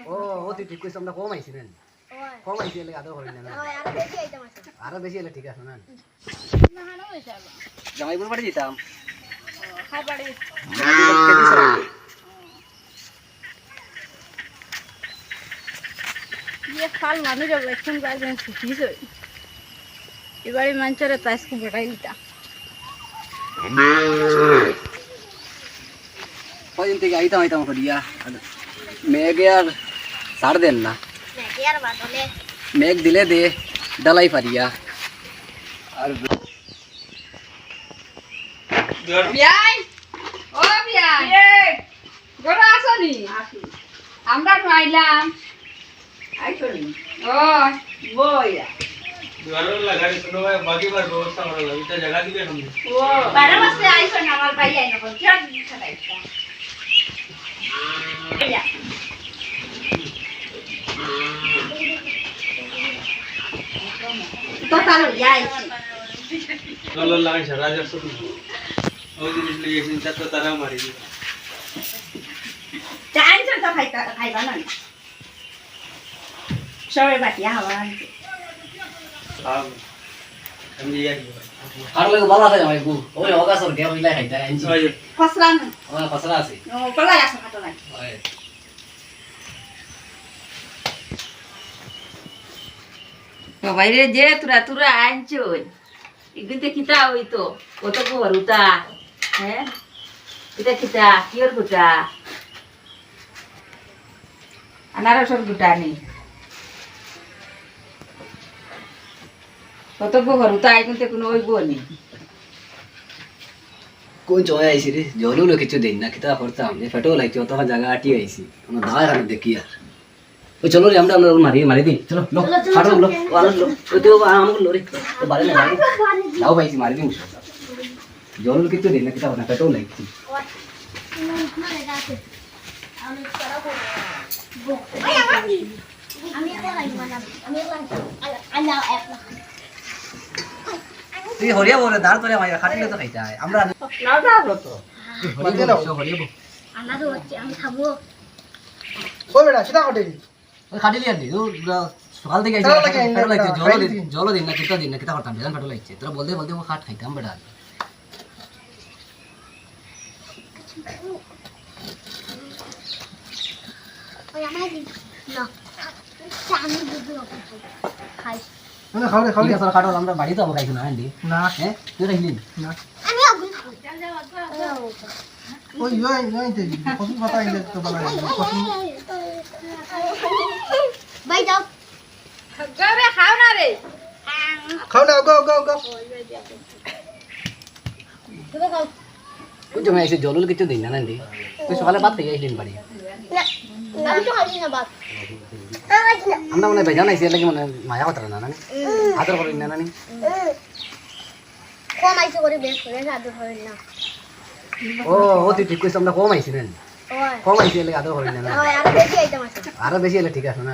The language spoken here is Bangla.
ও ও তুই ঠিক কইছ আমরা কম আইছি না কম আইছি এলে আদর করি না আরো বেশি এলে ঠিক আছে না জামাইপুর বাড়ি যেতাম খাই বাড়ি ये फाल मानो जब इलेक्शन बाद में सुखी से इबारी मंचरे ताइस को बटाई लिटा কয়দিন থেকে আইতাম আইতাম করিয়া মেঘ আর ছাড় দেন না মেঘ দিলে দে ডালাই পারিয়া আর বিয়াই ও বিয়াই এ গোরা আসনি আমরা আইলাম আইছনি ও বইয়া দুয়ারে লাগাই শুনো ভাই বাকি বার ব্যবস্থা করা লাগবে এটা জায়গা দিবে না ও 12 বছর আইছনি আমার ভাই আইনো কোন কি জিনিস আইছা ইয়া তো তাহলে যাই চলো লাগাই সারা যাচ্ছে ও জিনিস লিয়ে চিন্তা তো তারা মারি দিবে চাই তো খাইবা না সবাই বাটিয়া হওয়া আমি যাই আর লাগে ভালো আছে জামাইপু ওই অগাছর দিয়া হইলাই খাইতা আইছি ফসরান ও ফসরা আছে ও কলাই আছে কাটো নাই ওই বাইরে যে তোরা তোরা আনছই এগুলো কিতা হইতো কত বড়ুতা হ্যাঁ এটা কিতা কিয়র গুটা আনারসর গুটা নেই কত বড়ুতা এগুলো কোনো হইব নি কোন চয় আইছি রে জলুলো কিছু দিন না কিতা করতাম যে ফটো লাগছে অত জায়গা আটি আইছি কোনো দায় হাতে দেখি আর ওই চলো রে আমরা মারি মারি দি চলো লো হাড়ো লো আলো লো ওই তো আমগুলো লো রে তো বারে না বারে দাও ভাইছি মারি দিমু জলুলো কিছু দিন না কিতা না ফটো লাগছে তুই হরিয়া বলে দাঁড় তোরে মাইরা খাটিলে তো খাইতে হয় আমরা না যাবো তো হরিয়া বল হরিয়া বল আনারো হচ্ছে আমি খাবো ওই বেটা সেটা কটে ওই খাটিলি আর দি সকাল থেকে আইছি ফটো লাগছে জল দিন না কিতা করতাম বেজান ফটো লাগছে তোরা বলতে বলতে ও খাট খাইতাম বেটা ওই আমার না চানি দুধ খাই না খাও রে খাও ঠিক রে আছে খাটো আমরা বাড়ি তো খাইছি না আন্ডি না হ্যাঁ তুই রাখলি না আমি আগুন খাবো ওই ওই তে কসু কথা ইলে তো বলা কসু ভাই যাও গরে খাও না রে খাও না গো গো গো তুমি খাও ওই জমে আইছে জলুল কিছু দিন না আন্ডি তুই সকালে ভাত খাই আইছিস বাড়ি না আমি তো খাই না বাত আমরা মনে বেজান আইছি লাগি মনে মায়া কথা না না আদর করি না নানি কম আইছে করে বেশ করে আদর হয় না ও ও তুই ঠিক কইছ আমরা কম আইছি না ওই কম আইছি লাগি আদর করি না ওই আর বেশি আইটেম আছে আরো বেশি এলে ঠিক আছে না